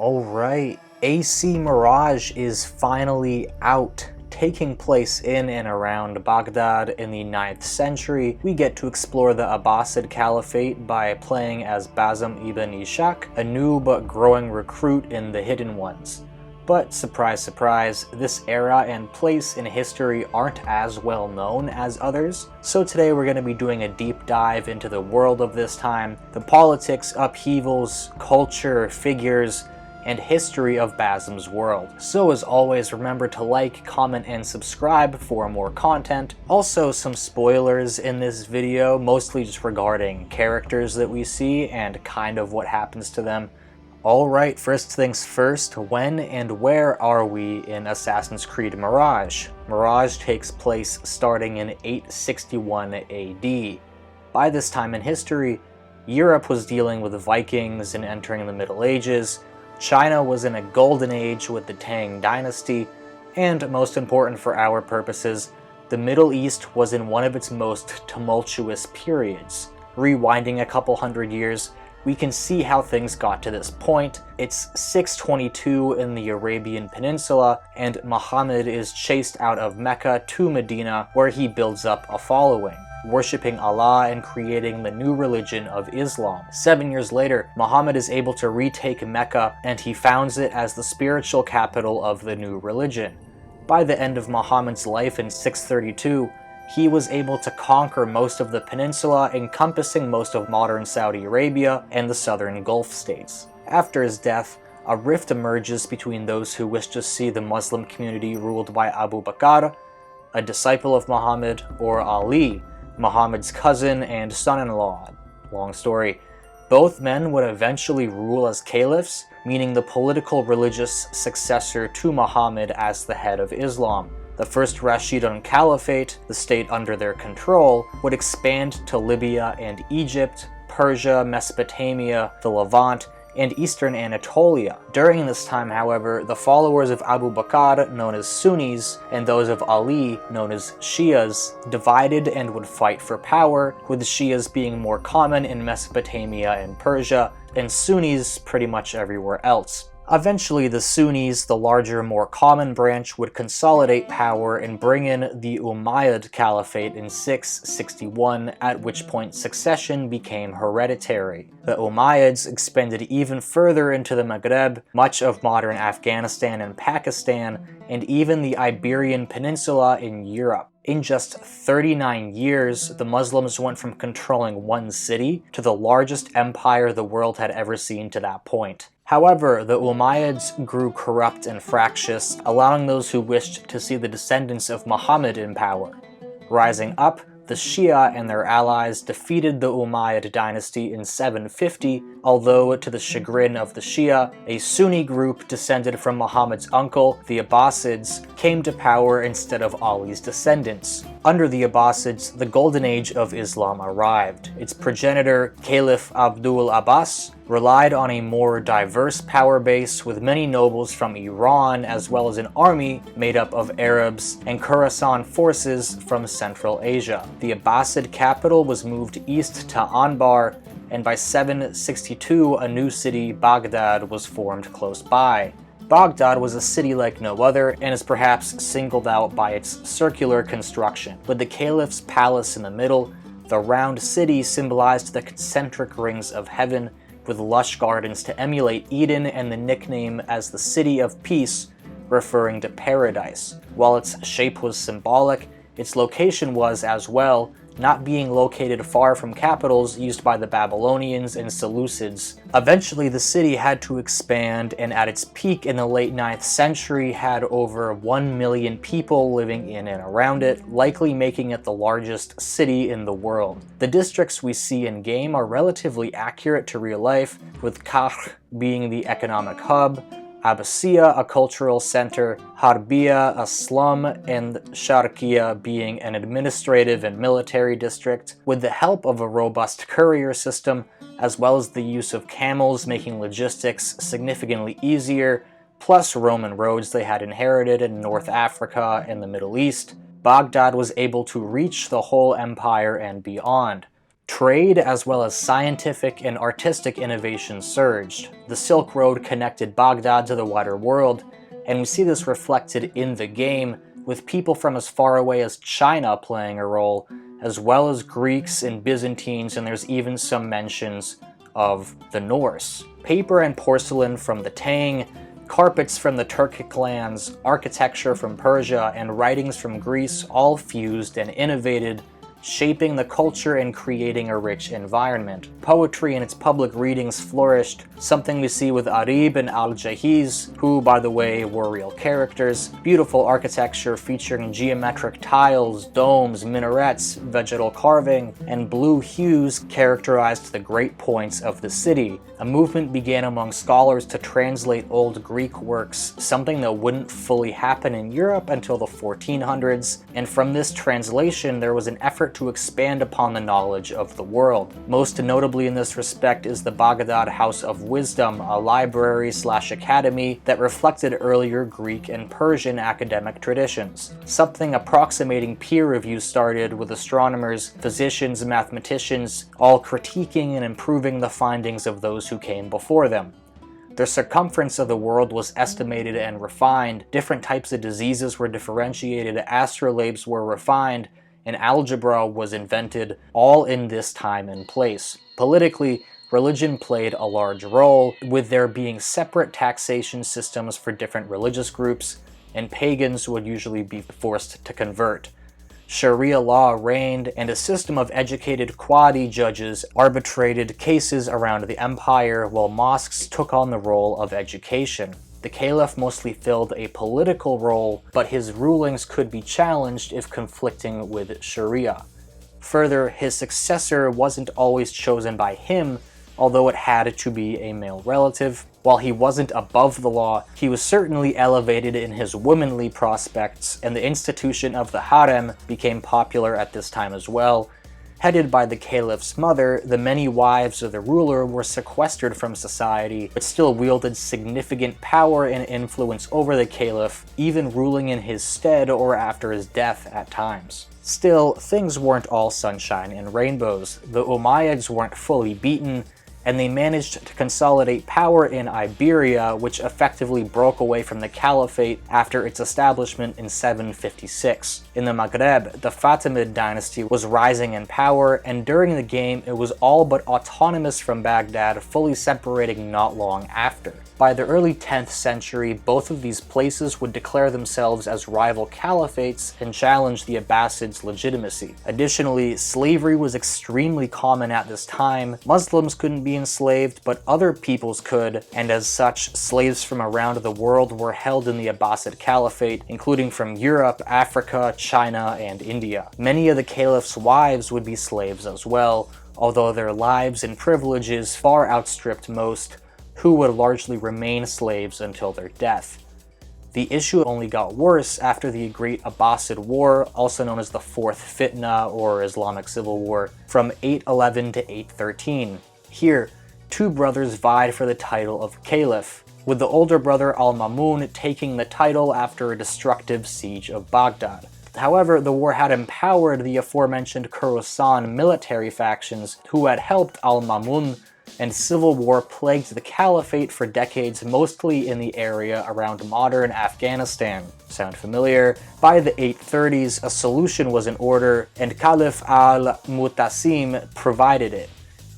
Alright, AC Mirage is finally out. Taking place in and around Baghdad in the 9th century, we get to explore the Abbasid Caliphate by playing as Bazm ibn Ishaq, a new but growing recruit in the Hidden Ones. But surprise surprise, this era and place in history aren't as well known as others, so today we're going to be doing a deep dive into the world of this time, the politics, upheavals, culture, figures, and history of Bazm's world. So as always, remember to like, comment, and subscribe for more content. Also some spoilers in this video, mostly just regarding characters that we see and kind of what happens to them. Alright, first things first, when and where are we in Assassin's Creed Mirage? Mirage takes place starting in 861 AD. By this time in history, Europe was dealing with the Vikings and entering the Middle Ages, China was in a golden age with the Tang dynasty, and most important for our purposes, the Middle East was in one of its most tumultuous periods. Rewinding a couple hundred years, we can see how things got to this point. It's 622 in the Arabian Peninsula, and Muhammad is chased out of Mecca to Medina, where he builds up a following, worshipping Allah and creating the new religion of Islam. 7 years later, Muhammad is able to retake Mecca, and he founds it as the spiritual capital of the new religion. By the end of Muhammad's life in 632, he was able to conquer most of the peninsula, encompassing most of modern Saudi Arabia and the southern Gulf states. After his death, a rift emerges between those who wish to see the Muslim community ruled by Abu Bakr, a disciple of Muhammad, or Ali, Muhammad's cousin and son-in-law. Long story. Both men would eventually rule as caliphs, meaning the political religious successor to Muhammad as the head of Islam. The first Rashidun Caliphate, the state under their control, would expand to Libya and Egypt, Persia, Mesopotamia, the Levant, and eastern Anatolia. During this time, however, the followers of Abu Bakr, known as Sunnis, and those of Ali, known as Shias, divided and would fight for power, with Shias being more common in Mesopotamia and Persia, and Sunnis pretty much everywhere else. Eventually, the Sunnis, the larger, more common branch, would consolidate power and bring in the Umayyad Caliphate in 661, at which point succession became hereditary. The Umayyads expanded even further into the Maghreb, much of modern Afghanistan and Pakistan, and even the Iberian Peninsula in Europe. In just 39 years, the Muslims went from controlling one city to the largest empire the world had ever seen to that point. However, the Umayyads grew corrupt and fractious, allowing those who wished to see the descendants of Muhammad in power. Rising up, the Shia and their allies defeated the Umayyad dynasty in 750, although to the chagrin of the Shia, a Sunni group descended from Muhammad's uncle, the Abbasids, came to power instead of Ali's descendants. Under the Abbasids, the golden age of Islam arrived. Its progenitor, Caliph Abdul Abbas, relied on a more diverse power base with many nobles from Iran as well as an army made up of Arabs and Khorasan forces from Central Asia. The Abbasid capital was moved east to Anbar, and by 762 a new city, Baghdad, was formed close by. Baghdad was a city like no other and is perhaps singled out by its circular construction. With the caliph's palace in the middle, the round city symbolized the concentric rings of heaven, with lush gardens to emulate Eden and the nickname as the City of Peace, referring to paradise. While its shape was symbolic, its location was as well, not being located far from capitals used by the Babylonians and Seleucids. Eventually, the city had to expand, and at its peak in the late 9th century had over 1 million people living in and around it, likely making it the largest city in the world. The districts we see in-game are relatively accurate to real life, with Kahr being the economic hub, Abbasiya, a cultural center, Harbiya, a slum, and Sharqiya being an administrative and military district. With the help of a robust courier system, as well as the use of camels making logistics significantly easier, plus Roman roads they had inherited in North Africa and the Middle East, Baghdad was able to reach the whole empire and beyond. Trade as well as scientific and artistic innovation surged. The Silk Road connected Baghdad to the wider world, and we see this reflected in the game, with people from as far away as China playing a role, as well as Greeks and Byzantines, and there's even some mentions of the Norse. Paper and porcelain from the Tang, carpets from the Turkic lands, architecture from Persia, and writings from Greece all fused and innovated, shaping the culture and creating a rich environment. Poetry and its public readings flourished, something we see with Arib and al-Jahiz, who, by the way, were real characters. Beautiful architecture featuring geometric tiles, domes, minarets, vegetal carving, and blue hues characterized the great points of the city. A movement began among scholars to translate old Greek works, something that wouldn't fully happen in Europe until the 1400s, and from this translation there was an effort to expand upon the knowledge of the world. Most notably in this respect is the Baghdad House of Wisdom, a library/academy that reflected earlier Greek and Persian academic traditions. Something approximating peer review started, with astronomers, physicians, mathematicians all critiquing and improving the findings of those who came before them. The circumference of the world was estimated and refined, different types of diseases were differentiated, astrolabes were refined, and algebra was invented, all in this time and place. Politically, religion played a large role, with there being separate taxation systems for different religious groups, and pagans would usually be forced to convert. Sharia law reigned, and a system of educated Qadi judges arbitrated cases around the empire, while mosques took on the role of education. The Caliph mostly filled a political role, but his rulings could be challenged if conflicting with Sharia. Further, his successor wasn't always chosen by him, although it had to be a male relative. While he wasn't above the law, he was certainly elevated in his womanly prospects, and the institution of the harem became popular at this time as well. Headed by the Caliph's mother, the many wives of the ruler were sequestered from society, but still wielded significant power and influence over the Caliph, even ruling in his stead or after his death at times. Still, things weren't all sunshine and rainbows. The Umayyads weren't fully beaten, and they managed to consolidate power in Iberia, which effectively broke away from the Caliphate after its establishment in 756. In the Maghreb, the Fatimid dynasty was rising in power, and during the game it was all but autonomous from Baghdad, fully separating not long after. By the early 10th century, both of these places would declare themselves as rival caliphates and challenge the Abbasids' legitimacy. Additionally, slavery was extremely common at this time. Muslims couldn't be enslaved, but other peoples could, and as such, slaves from around the world were held in the Abbasid Caliphate, including from Europe, Africa, China, and India. Many of the caliph's wives would be slaves as well, although their lives and privileges far outstripped most, who would largely remain slaves until their death. The issue only got worse after the Great Abbasid War, also known as the Fourth Fitna or Islamic Civil War, from 811 to 813. Here, two brothers vied for the title of Caliph, with the older brother al-Mamun taking the title after a destructive siege of Baghdad. However, the war had empowered the aforementioned Khorasan military factions who had helped al-Mamun, and civil war plagued the caliphate for decades, mostly in the area around modern Afghanistan. Sound familiar? By the 830s, a solution was in order, and Caliph al-Mutasin provided it.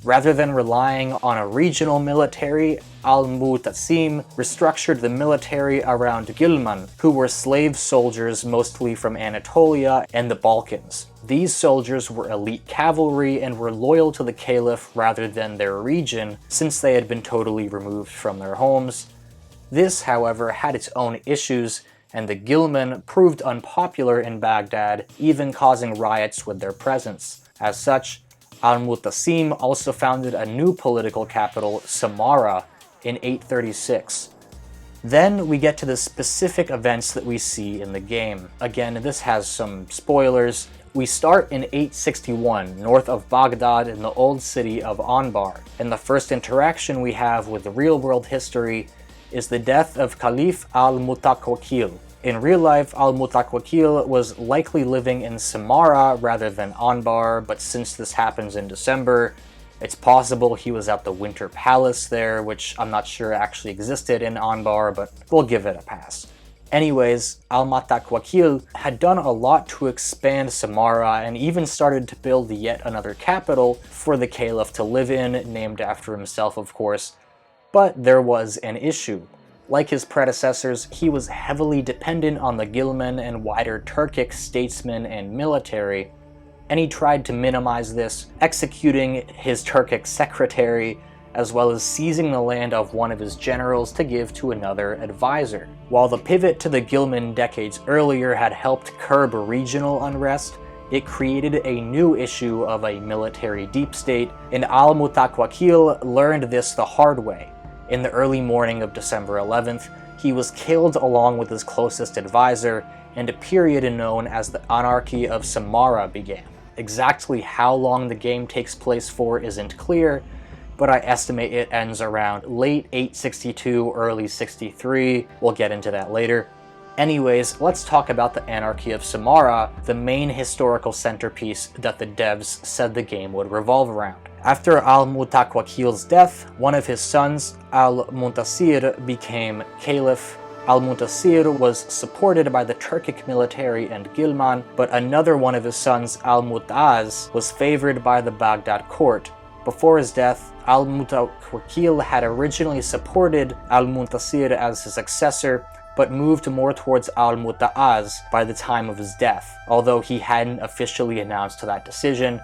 Rather than relying on a regional military, al-Mutasin restructured the military around Ghilman, who were slave soldiers mostly from Anatolia and the Balkans. These soldiers were elite cavalry and were loyal to the Caliph rather than their region, since they had been totally removed from their homes. This, however, had its own issues, and the Ghilman proved unpopular in Baghdad, even causing riots with their presence. As such, al-Mutasim also founded a new political capital, Samarra, in 836. Then we get to the specific events that we see in the game. Again, this has some spoilers. We start in 861, north of Baghdad in the old city of Anbar, and the first interaction we have with the real-world history is the death of Caliph al-Mutawakkil. In real life, al-Mutawakkil was likely living in Samarra rather than Anbar, but since this happens in December, it's possible he was at the Winter Palace there, which I'm not sure actually existed in Anbar, but we'll give it a pass. Anyways, al-Mutawakkil had done a lot to expand Samarra and even started to build yet another capital for the caliph to live in, named after himself of course. But there was an issue. Like his predecessors, he was heavily dependent on the Ghilman and wider Turkic statesmen and military, and he tried to minimize this, executing his Turkic secretary, as well as seizing the land of one of his generals to give to another advisor. While the pivot to the Ghilman decades earlier had helped curb regional unrest, it created a new issue of a military deep state, and al-Mutawakkil learned this the hard way. In the early morning of December 11th, he was killed along with his closest advisor, and a period known as the Anarchy of Samarra began. Exactly how long the game takes place for isn't clear, but I estimate it ends around late 862, early 63. We'll get into that later. Anyways, let's talk about the Anarchy of Samarra, the main historical centerpiece that the devs said the game would revolve around. After al-Mutawakkil's death, one of his sons, al-Muntasin, became caliph. Al-Muntasin was supported by the Turkic military and Ghilman, but another one of his sons, al-Mutaz, was favored by the Baghdad court. Before his death, al-Mutawakkil had originally supported al-Muntasin as his successor, but moved more towards al-Mutaz by the time of his death, although he hadn't officially announced that decision.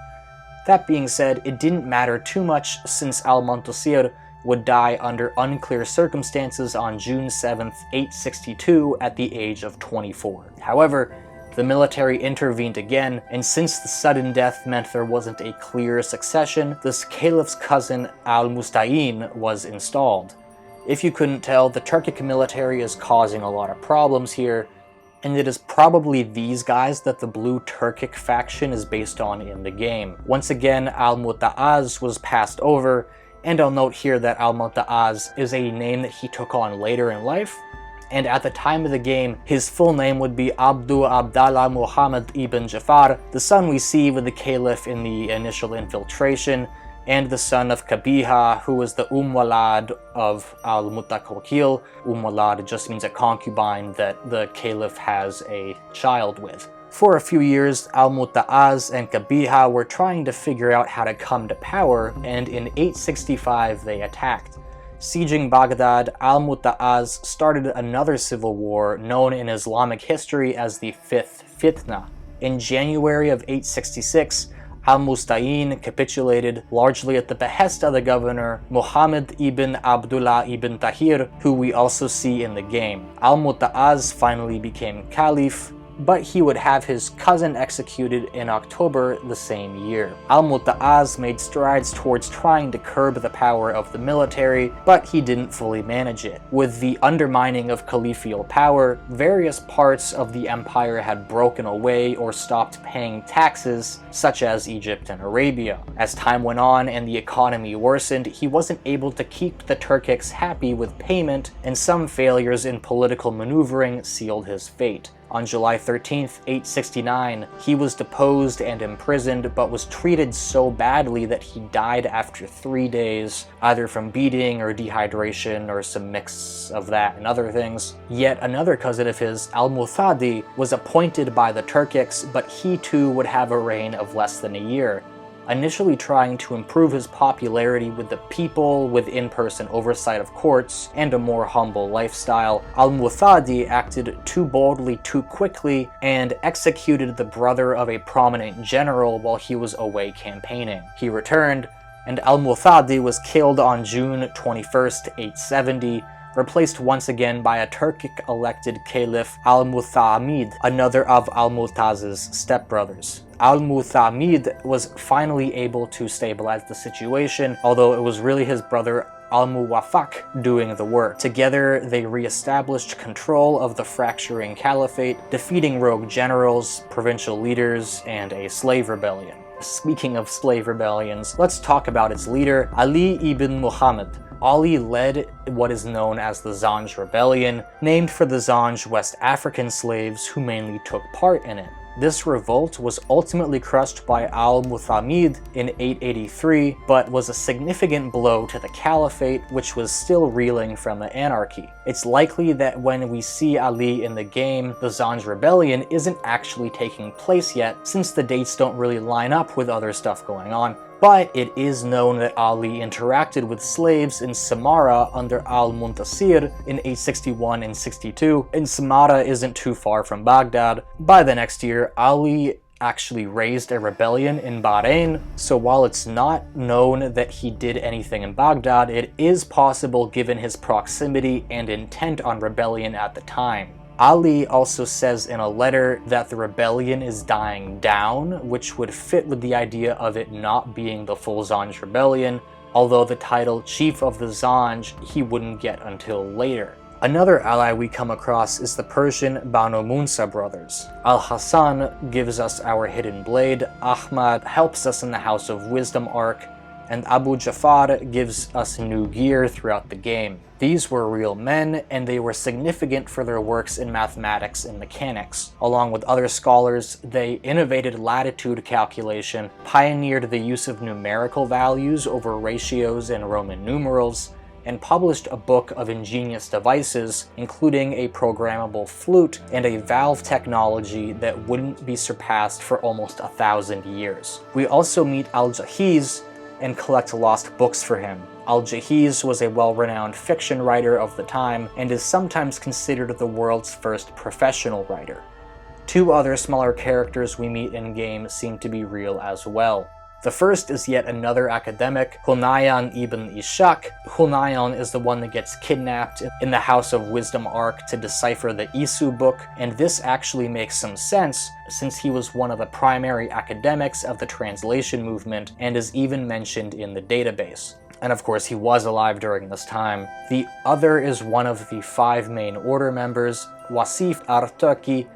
That being said, it didn't matter too much since al-Muntasin would die under unclear circumstances on June 7th, 862 at the age of 24. However, the military intervened again, and since the sudden death meant there wasn't a clear succession, this caliph's cousin al-Mutasin was installed. If you couldn't tell, the Turkic military is causing a lot of problems here, and it is probably these guys that the Blue Turkic faction is based on in the game. Once again, al-Mutaz was passed over, and I'll note here that al-Mutaz is a name that he took on later in life, and at the time of the game, his full name would be Abdu Abdallah Muhammad ibn Jafar, the son we see with the caliph in the initial infiltration, and the son of Kabiha, who was the Walad of al-Mutawakkil. Walad just means a concubine that the caliph has a child with. For a few years, al-Mutaz and Kabiha were trying to figure out how to come to power, and in 865 they attacked. Sieging Baghdad, al-Mutaz started another civil war known in Islamic history as the Fifth Fitna. In January of 866, al-Mutasin capitulated largely at the behest of the governor Muhammad ibn Abdullah ibn Tahir, who we also see in the game. Al-Mutaz finally became caliph, but he would have his cousin executed in October the same year. Al-Mutaz made strides towards trying to curb the power of the military, but he didn't fully manage it. With the undermining of caliphal power, various parts of the empire had broken away or stopped paying taxes, such as Egypt and Arabia. As time went on and the economy worsened, he wasn't able to keep the Turkics happy with payment, and some failures in political maneuvering sealed his fate. On July 13th, 869, he was deposed and imprisoned, but was treated so badly that he died after 3 days, either from beating or dehydration or some mix of that and other things. Yet another cousin of his, al-Muthadi, was appointed by the Turkics, but he too would have a reign of less than a year. Initially trying to improve his popularity with the people, with in-person oversight of courts, and a more humble lifestyle, al-Muthadi acted too boldly too quickly and executed the brother of a prominent general while he was away campaigning. He returned, and al-Muthadi was killed on June 21st, 870, replaced once again by a Turkic elected caliph, al-Muthamid, another of al-Mutaz's stepbrothers. Al-Muthamid was finally able to stabilize the situation, although it was really his brother al-Muwaffaq doing the work. Together, they re-established control of the fracturing caliphate, defeating rogue generals, provincial leaders, and a slave rebellion. Speaking of slave rebellions, let's talk about its leader, Ali ibn Muhammad. Ali led what is known as the Zanj Rebellion, named for the Zanj West African slaves who mainly took part in it. This revolt was ultimately crushed by al-Mutawakkil in 883, but was a significant blow to the caliphate, which was still reeling from the anarchy. It's likely that when we see Ali in the game, the Zanj Rebellion isn't actually taking place yet, since the dates don't really line up with other stuff going on. But it is known that Ali interacted with slaves in Samarra under al-Muntasin in 861 and 62, and Samarra isn't too far from Baghdad. By the next year, Ali actually raised a rebellion in Bahrain, so while it's not known that he did anything in Baghdad, it is possible given his proximity and intent on rebellion at the time. Ali also says in a letter that the rebellion is dying down, which would fit with the idea of it not being the full Zanj rebellion, although the title Chief of the Zanj he wouldn't get until later. Another ally we come across is the Persian Banu Musa brothers. Al-Hassan gives us our hidden blade, Ahmad helps us in the House of Wisdom arc, and Abu Jafar gives us new gear throughout the game. These were real men, and they were significant for their works in mathematics and mechanics. Along with other scholars, they innovated latitude calculation, pioneered the use of numerical values over ratios and Roman numerals, and published a book of ingenious devices, including a programmable flute and a valve technology that wouldn't be surpassed for almost 1,000 years. We also meet Al-Jahiz and collect lost books for him. Al-Jahiz was a well-renowned fiction writer of the time and is sometimes considered the world's first professional writer. Two other smaller characters we meet in-game seem to be real as well. The first is yet another academic, Hunayan ibn Ishaq. Hunayan is the one that gets kidnapped in the House of Wisdom arc to decipher the Isu book, and this actually makes some sense since he was one of the primary academics of the translation movement and is even mentioned in the database. And of course, he was alive during this time. The other is one of the 5 main order members, Wasif al-Turki.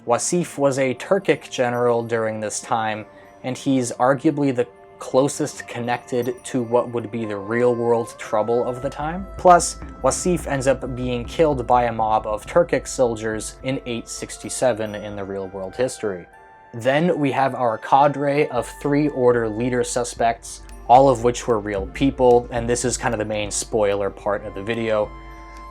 Wasif was a Turkic general during this time, and he's arguably the closest connected to what would be the real-world trouble of the time. Plus, Wasif ends up being killed by a mob of Turkic soldiers in 867 in the real-world history. Then we have our cadre of 3 order leader suspects, all of which were real people, and this is kind of the main spoiler part of the video.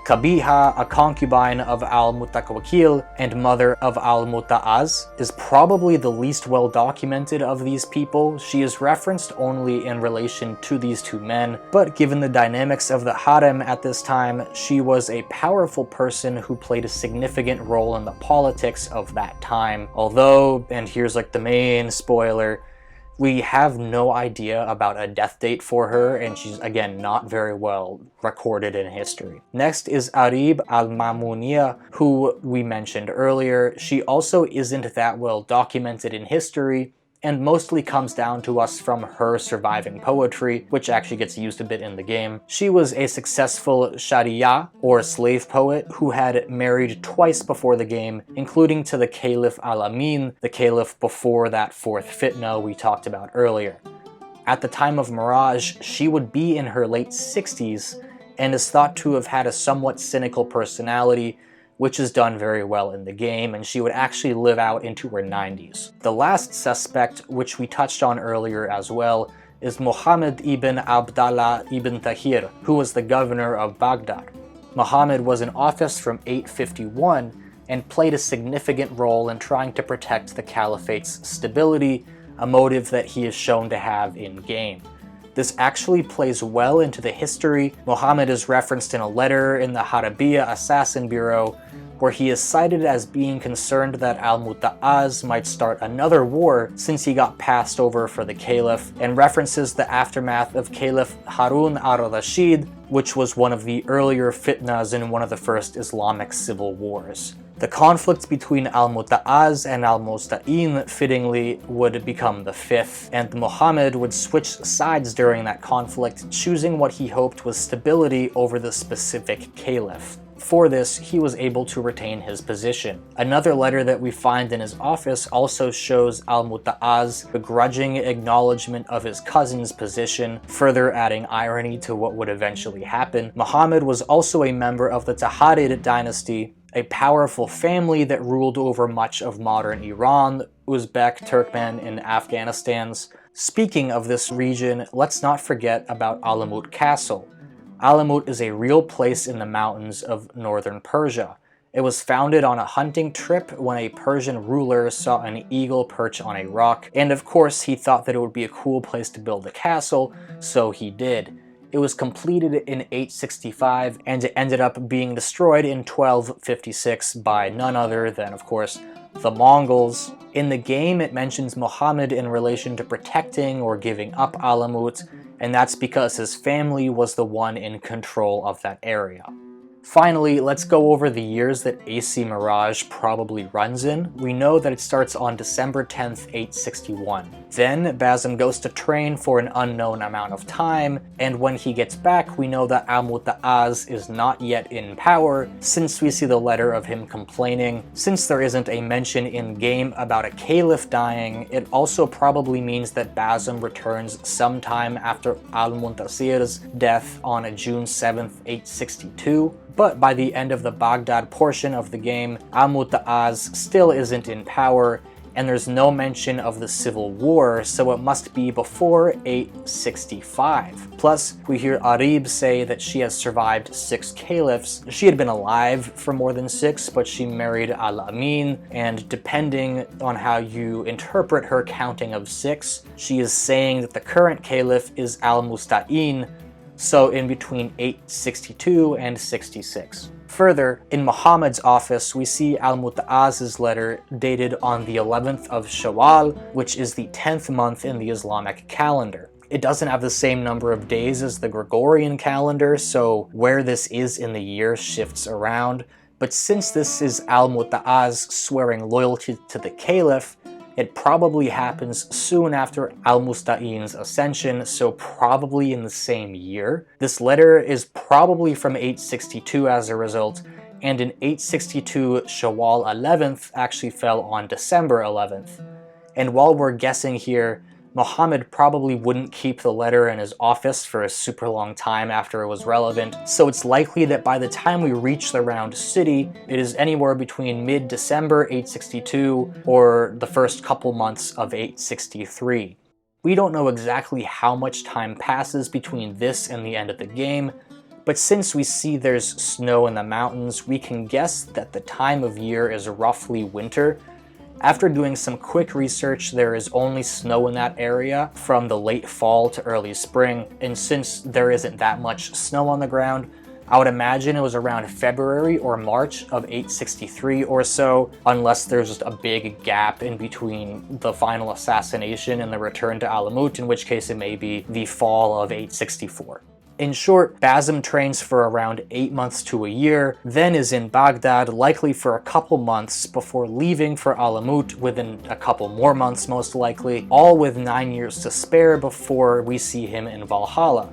Kabiha, a concubine of al-Mutawakkil and mother of al-Muta'az, is probably the least well documented of these people. She is referenced only in relation to these 2 men, but given the dynamics of the harem at this time, she was a powerful person who played a significant role in the politics of that time. Although, and here's like the main spoiler, we have no idea about a death date for her, and she's, again, not very well recorded in history. Next is Arib al-Mamuniya, who we mentioned earlier. She also isn't that well documented in history, and mostly comes down to us from her surviving poetry, which actually gets used a bit in the game. She was a successful Sharia, or slave poet, who had married twice before the game, including to the Caliph Al-Amin, the caliph before that 4th fitna we talked about earlier. At the time of Mirage, she would be in her late 60s, and is thought to have had a somewhat cynical personality, which is done very well in the game, and she would actually live out into her 90s. The last suspect, which we touched on earlier as well, is Muhammad ibn Abdallah ibn Tahir, who was the governor of Baghdad. Muhammad was in office from 851 and played a significant role in trying to protect the caliphate's stability, a motive that he is shown to have in-game. This actually plays well into the history. Muhammad is referenced in a letter in the Harabiya Assassin Bureau, where he is cited as being concerned that al-Muta'az might start another war since he got passed over for the caliph, and references the aftermath of Caliph Harun al-Rashid, which was one of the earlier fitnas in one of the first Islamic civil wars. The conflict between al-Muta'az and al-Musta'in fittingly would become the 5th, and Muhammad would switch sides during that conflict, choosing what he hoped was stability over the specific caliph. For this, he was able to retain his position. Another letter that we find in his office also shows al-Mutawakkil begrudging acknowledgement of his cousin's position, further adding irony to what would eventually happen. Muhammad was also a member of the Taharid dynasty, a powerful family that ruled over much of modern Iran, Uzbek, Turkmen, and Afghanistan's. Speaking of this region, let's not forget about Alamut Castle. Alamut is a real place in the mountains of northern Persia. It was founded on a hunting trip when a Persian ruler saw an eagle perch on a rock, and of course he thought that it would be a cool place to build a castle, so he did. It was completed in 865, and it ended up being destroyed in 1256 by none other than, of course, the Mongols. In the game, it mentions Muhammad in relation to protecting or giving up Alamut, and that's because his family was the one in control of that area. Finally, let's go over the years that AC Mirage probably runs in. We know that it starts on December 10th, 861. Then Basim goes to train for an unknown amount of time, and when he gets back, we know that al-Mutawakkil is not yet in power, since we see the letter of him complaining. Since there isn't a mention in-game about a caliph dying, it also probably means that Basim returns sometime after al-Muntasir's death on June 7th, 862. But by the end of the Baghdad portion of the game, al-Mutawakkil still isn't in power, and there's no mention of the civil war, so it must be before 865. Plus, we hear Arib say that she has survived 6 caliphs. She had been alive for more than 6, but she married Al-Amin, and depending on how you interpret her counting of 6, she is saying that the current caliph is al-Musta'in, so in between 862 and 66. Further, in Muhammad's office, we see al-Mutawakkil's letter dated on the 11th of Shawwal, which is the 10th month in the Islamic calendar. It doesn't have the same number of days as the Gregorian calendar, so where this is in the year shifts around. But since this is al-Mutawakkil swearing loyalty to the caliph, it probably happens soon after al-Musta'in's ascension, so probably in the same year. This letter is probably from 862 as a result, and in 862 Shawwal 11th actually fell on December 11th. And while we're guessing here, Muhammad probably wouldn't keep the letter in his office for a super long time after it was relevant, so it's likely that by the time we reach the Round City, it is anywhere between mid-December 862 or the first couple months of 863. We don't know exactly how much time passes between this and the end of the game, but since we see there's snow in the mountains, we can guess that the time of year is roughly winter. After doing some quick research, there is only snow in that area from the late fall to early spring, and since there isn't that much snow on the ground, I would imagine it was around February or March of 863 or so, unless there's just a big gap in between the final assassination and the return to Alamut, in which case it may be the fall of 864. In short, Basim trains for around 8 months to a year, then is in Baghdad likely for a couple months before leaving for Alamut within a couple more months most likely, all with 9 years to spare before we see him in Valhalla.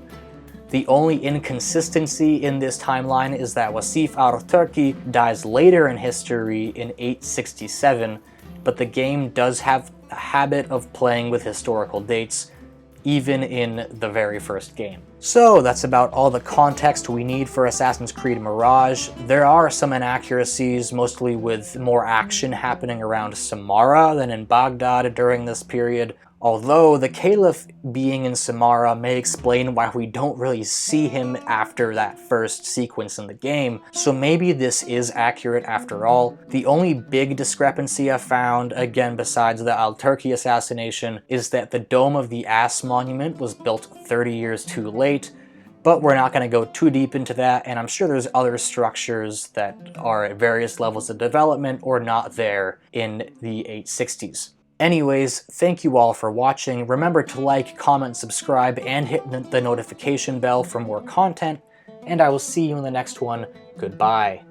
The only inconsistency in this timeline is that Wasif al-Turki dies later in history in 867, but the game does have a habit of playing with historical dates, even in the very first game. So that's about all the context we need for Assassin's Creed Mirage. There are some inaccuracies, mostly with more action happening around Samarra than in Baghdad during this period, although the Caliph being in Samarra may explain why we don't really see him after that first sequence in the game, so maybe this is accurate after all. The only big discrepancy I found, again besides the al-Turki assassination, is that the Dome of the Ass monument was built 30 years too late, but we're not going to go too deep into that, and I'm sure there's other structures that are at various levels of development or not there in the 860s. Anyways, thank you all for watching. Remember to like, comment, subscribe, and hit the notification bell for more content, and I will see you in the next one. Goodbye.